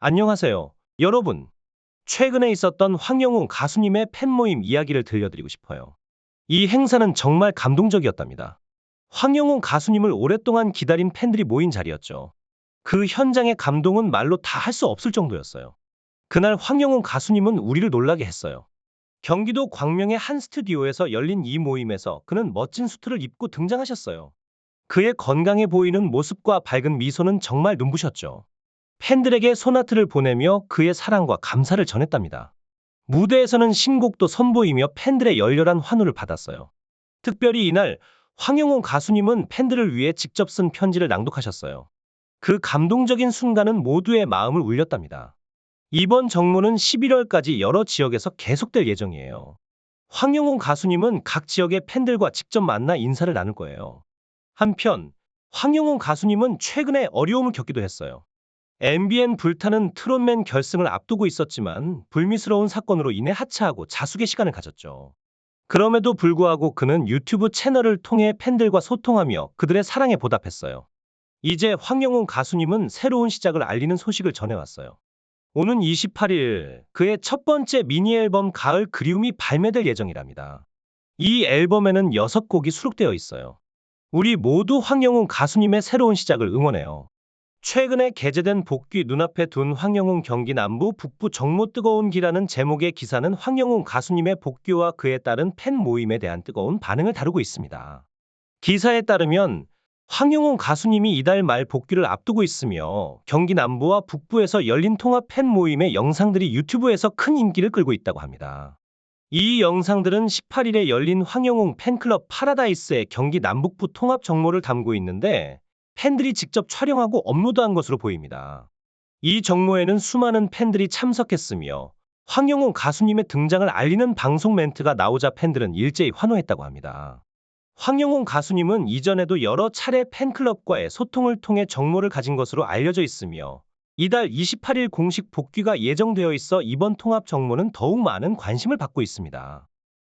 안녕하세요. 여러분, 최근에 있었던 황영웅 가수님의 팬 모임 이야기를 들려드리고 싶어요. 이 행사는 정말 감동적이었답니다. 황영웅 가수님을 오랫동안 기다린 팬들이 모인 자리였죠. 그 현장의 감동은 말로 다 할 수 없을 정도였어요. 그날 황영웅 가수님은 우리를 놀라게 했어요. 경기도 광명의 한 스튜디오에서 열린 이 모임에서 그는 멋진 수트를 입고 등장하셨어요. 그의 건강해 보이는 모습과 밝은 미소는 정말 눈부셨죠. 팬들에게 소나트를 보내며 그의 사랑과 감사를 전했답니다. 무대에서는 신곡도 선보이며 팬들의 열렬한 환호를 받았어요. 특별히 이날 황영호 가수님은 팬들을 위해 직접 쓴 편지를 낭독하셨어요. 그 감동적인 순간은 모두의 마음을 울렸답니다. 이번 정모는 11월까지 여러 지역에서 계속될 예정이에요. 황영호 가수님은 각 지역의 팬들과 직접 만나 인사를 나눌 거예요. 한편 황영호 가수님은 최근에 어려움을 겪기도 했어요. MBN 불타는 트롯맨 결승을 앞두고 있었지만 불미스러운 사건으로 인해 하차하고 자숙의 시간을 가졌죠. 그럼에도 불구하고 그는 유튜브 채널을 통해 팬들과 소통하며 그들의 사랑에 보답했어요. 이제 황영웅 가수님은 새로운 시작을 알리는 소식을 전해왔어요. 오는 28일 그의 첫 번째 미니 앨범 가을 그리움이 발매될 예정이랍니다. 이 앨범에는 6곡이 수록되어 있어요. 우리 모두 황영웅 가수님의 새로운 시작을 응원해요. 최근에 게재된 복귀 눈앞에 둔 황영웅 경기 남부 북부 정모 뜨거운 기라는 제목의 기사는 황영웅 가수님의 복귀와 그에 따른 팬 모임에 대한 뜨거운 반응을 다루고 있습니다. 기사에 따르면 황영웅 가수님이 이달 말 복귀를 앞두고 있으며 경기 남부와 북부에서 열린 통합 팬 모임의 영상들이 유튜브에서 큰 인기를 끌고 있다고 합니다. 이 영상들은 18일에 열린 황영웅 팬클럽 파라다이스의 경기 남북부 통합 정모를 담고 있는데 팬들이 직접 촬영하고 업로드한 것으로 보입니다. 이 정모에는 수많은 팬들이 참석했으며 황영웅 가수님의 등장을 알리는 방송 멘트가 나오자 팬들은 일제히 환호했다고 합니다. 황영웅 가수님은 이전에도 여러 차례 팬클럽과의 소통을 통해 정모를 가진 것으로 알려져 있으며 이달 28일 공식 복귀가 예정되어 있어 이번 통합 정모는 더욱 많은 관심을 받고 있습니다.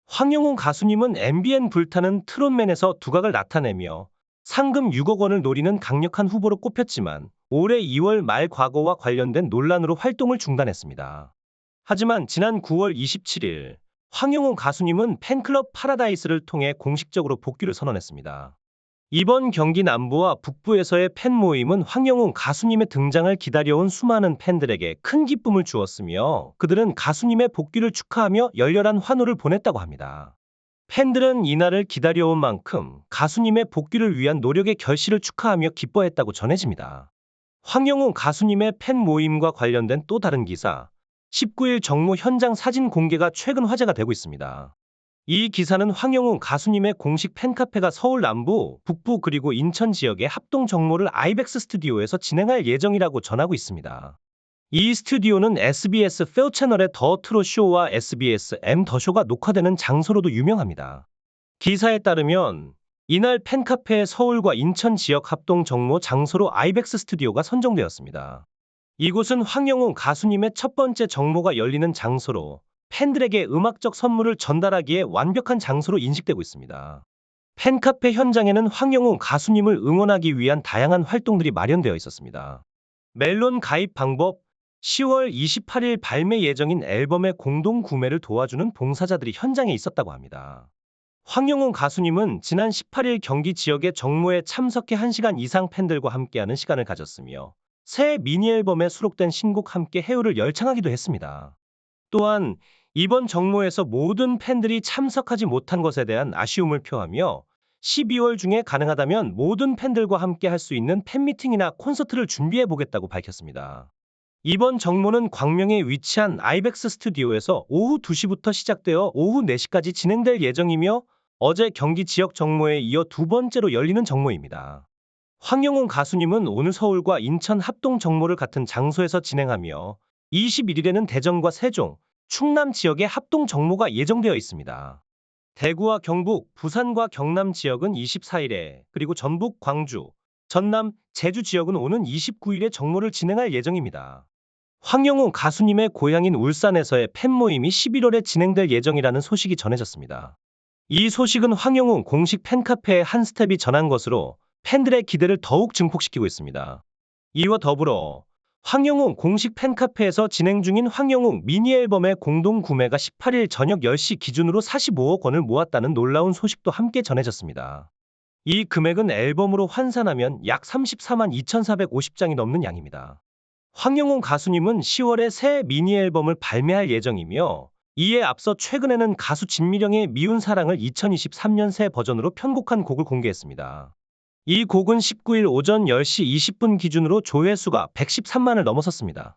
황영웅 가수님은 MBN 불타는 트롯맨에서 두각을 나타내며 상금 6억 원을 노리는 강력한 후보로 꼽혔지만 올해 2월 말 과거와 관련된 논란으로 활동을 중단했습니다. 하지만 지난 9월 27일 황영웅 가수님은 팬클럽 파라다이스를 통해 공식적으로 복귀를 선언했습니다. 이번 경기 남부와 북부에서의 팬 모임은 황영웅 가수님의 등장을 기다려온 수많은 팬들에게 큰 기쁨을 주었으며 그들은 가수님의 복귀를 축하하며 열렬한 환호를 보냈다고 합니다. 팬들은 이날을 기다려온 만큼 가수님의 복귀를 위한 노력의 결실을 축하하며 기뻐했다고 전해집니다. 황영웅 가수님의 팬 모임과 관련된 또 다른 기사, 19일 정모 현장 사진 공개가 최근 화제가 되고 있습니다. 이 기사는 황영웅 가수님의 공식 팬카페가 서울 남부, 북부 그리고 인천 지역의 합동 정모를 아이벡스 스튜디오에서 진행할 예정이라고 전하고 있습니다. 이 스튜디오는 SBS 페어 채널의 더 트롯 쇼와 SBS 더 쇼가 녹화되는 장소로도 유명합니다. 기사에 따르면 이날 팬카페의 서울과 인천 지역 합동 정모 장소로 아이벡스 스튜디오가 선정되었습니다. 이곳은 황영웅 가수님의 첫 번째 정모가 열리는 장소로 팬들에게 음악적 선물을 전달하기에 완벽한 장소로 인식되고 있습니다. 팬카페 현장에는 황영웅 가수님을 응원하기 위한 다양한 활동들이 마련되어 있었습니다. 멜론 가입 방법, 10월 28일 발매 예정인 앨범의 공동 구매를 도와주는 봉사자들이 현장에 있었다고 합니다. 황영웅 가수님은 지난 18일 경기 지역의 정모에 참석해 1시간 이상 팬들과 함께하는 시간을 가졌으며 새 미니 앨범에 수록된 신곡 함께 해요를 열창하기도 했습니다. 또한 이번 정모에서 모든 팬들이 참석하지 못한 것에 대한 아쉬움을 표하며 12월 중에 가능하다면 모든 팬들과 함께 할 수 있는 팬미팅이나 콘서트를 준비해 보겠다고 밝혔습니다. 이번 정모는 광명에 위치한 아이벡스 스튜디오에서 오후 2시부터 시작되어 오후 4시까지 진행될 예정이며 어제 경기 지역 정모에 이어 두 번째로 열리는 정모입니다. 황영웅 가수님은 오늘 서울과 인천 합동 정모를 같은 장소에서 진행하며 21일에는 대전과 세종, 충남 지역의 합동 정모가 예정되어 있습니다. 대구와 경북, 부산과 경남 지역은 24일에 그리고 전북, 광주, 전남, 제주 지역은 오는 29일에 정모를 진행할 예정입니다. 황영웅 가수님의 고향인 울산에서의 팬모임이 11월에 진행될 예정이라는 소식이 전해졌습니다. 이 소식은 황영웅 공식 팬카페의 한 스텝이 전한 것으로 팬들의 기대를 더욱 증폭시키고 있습니다. 이와 더불어 황영웅 공식 팬카페에서 진행 중인 황영웅 미니 앨범의 공동 구매가 18일 저녁 10시 기준으로 45억 원을 모았다는 놀라운 소식도 함께 전해졌습니다. 이 금액은 앨범으로 환산하면 약 34만 2,450장이 넘는 양입니다. 황영웅 가수님은 10월에 새 미니 앨범을 발매할 예정이며 이에 앞서 최근에는 가수 진미령의 미운 사랑을 2023년 새 버전으로 편곡한 곡을 공개했습니다. 이 곡은 19일 오전 10시 20분 기준으로 조회수가 113만을 넘어섰습니다.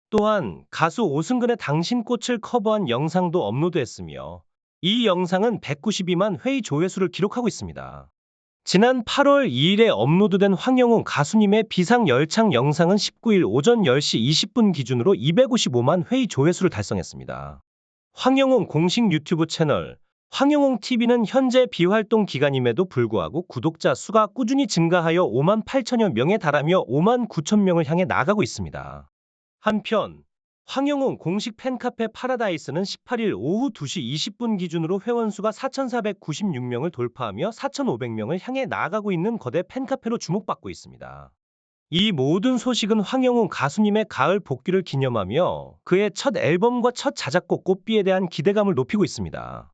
또한 가수 오승근의 당신 꽃을 커버한 영상도 업로드했으며 이 영상은 192만 회의 조회수를 기록하고 있습니다. 지난 8월 2일에 업로드된 황영웅 가수님의 비상열창 영상은 19일 오전 10시 20분 기준으로 255만 회의 조회수를 달성했습니다. 황영웅 공식 유튜브 채널 황영웅 TV는 현재 비활동 기간임에도 불구하고 구독자 수가 꾸준히 증가하여 5만 8천여 명에 달하며 5만 9천 명을 향해 나아가고 있습니다. 한편 황영웅 공식 팬카페 파라다이스는 18일 오후 2시 20분 기준으로 회원수가 4,496명을 돌파하며 4,500명을 향해 나아가고 있는 거대 팬카페로 주목받고 있습니다. 이 모든 소식은 황영웅 가수님의 가을 복귀를 기념하며 그의 첫 앨범과 첫 자작곡 꽃비에 대한 기대감을 높이고 있습니다.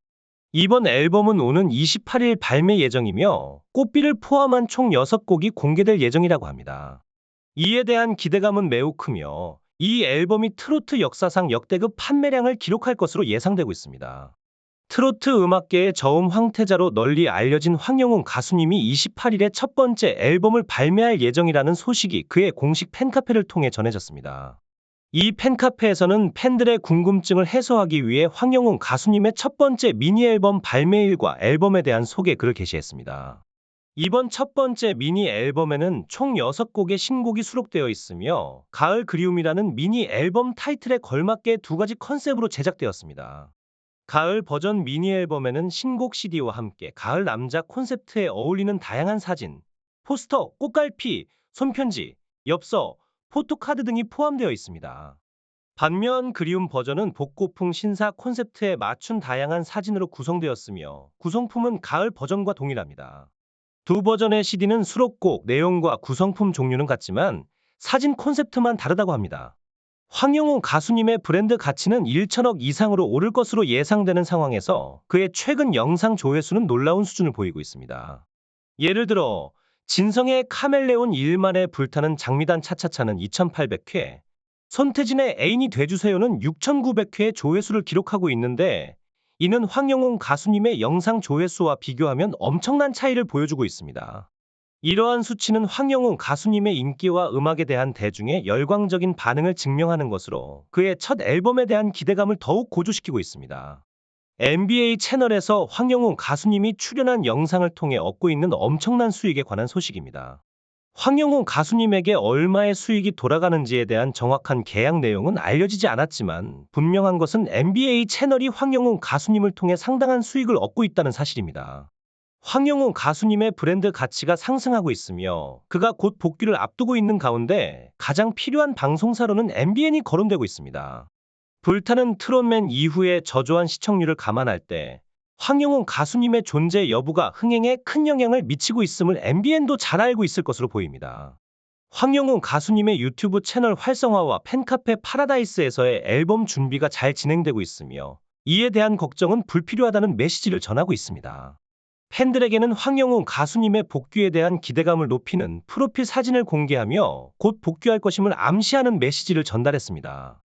이번 앨범은 오는 28일 발매 예정이며 꽃비를 포함한 총 6곡이 공개될 예정이라고 합니다. 이에 대한 기대감은 매우 크며 이 앨범이 트로트 역사상 역대급 판매량을 기록할 것으로 예상되고 있습니다. 트로트 음악계의 저음 황태자로 널리 알려진 황영웅 가수님이 28일에 첫 번째 앨범을 발매할 예정이라는 소식이 그의 공식 팬카페를 통해 전해졌습니다. 이 팬카페에서는 팬들의 궁금증을 해소하기 위해 황영웅 가수님의 첫 번째 미니 앨범 발매일과 앨범에 대한 소개 글을 게시했습니다. 이번 첫 번째 미니 앨범에는 총 6곡의 신곡이 수록되어 있으며 가을 그리움이라는 미니 앨범 타이틀에 걸맞게 두 가지 컨셉으로 제작되었습니다. 가을 버전 미니 앨범에는 신곡 CD와 함께 가을 남자 콘셉트에 어울리는 다양한 사진, 포스터, 꽃갈피, 손편지, 엽서, 포토카드 등이 포함되어 있습니다. 반면 그리움 버전은 복고풍 신사 콘셉트에 맞춘 다양한 사진으로 구성되었으며 구성품은 가을 버전과 동일합니다. 두 버전의 CD는 수록곡 내용과 구성품 종류는 같지만 사진 콘셉트만 다르다고 합니다. 황영웅 가수님의 브랜드 가치는 1천억 이상으로 오를 것으로 예상되는 상황에서 그의 최근 영상 조회수는 놀라운 수준을 보이고 있습니다. 예를 들어 진성의 카멜레온 일만에 불타는 장미단 차차차는 2,800회, 손태진의 애인이 돼주세요는 6,900회의 조회수를 기록하고 있는데 이는 황영웅 가수님의 영상 조회수와 비교하면 엄청난 차이를 보여주고 있습니다. 이러한 수치는 황영웅 가수님의 인기와 음악에 대한 대중의 열광적인 반응을 증명하는 것으로 그의 첫 앨범에 대한 기대감을 더욱 고조시키고 있습니다. NBA 채널에서 황영웅 가수님이 출연한 영상을 통해 얻고 있는 엄청난 수익에 관한 소식입니다. 황영웅 가수님에게 얼마의 수익이 돌아가는지에 대한 정확한 계약 내용은 알려지지 않았지만 분명한 것은 NBA 채널이 황영웅 가수님을 통해 상당한 수익을 얻고 있다는 사실입니다. 황영웅 가수님의 브랜드 가치가 상승하고 있으며 그가 곧 복귀를 앞두고 있는 가운데 가장 필요한 방송사로는 MBN이 거론되고 있습니다. 불타는 트롯맨 이후의 저조한 시청률을 감안할 때 황영웅 가수님의 존재 여부가 흥행에 큰 영향을 미치고 있음을 MBN도 잘 알고 있을 것으로 보입니다. 황영웅 가수님의 유튜브 채널 활성화와 팬카페 파라다이스에서의 앨범 준비가 잘 진행되고 있으며 이에 대한 걱정은 불필요하다는 메시지를 전하고 있습니다. 팬들에게는 황영웅 가수님의 복귀에 대한 기대감을 높이는 프로필 사진을 공개하며 곧 복귀할 것임을 암시하는 메시지를 전달했습니다.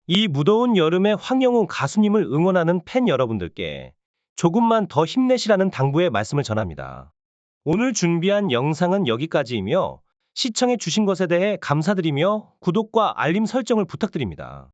이 무더운 여름에 황영웅 가수님을 응원하는 팬 여러분들께 조금만 더 힘내시라는 당부의 말씀을 전합니다. 오늘 준비한 영상은 여기까지이며 시청해 주신 것에 대해 감사드리며 구독과 알림 설정을 부탁드립니다.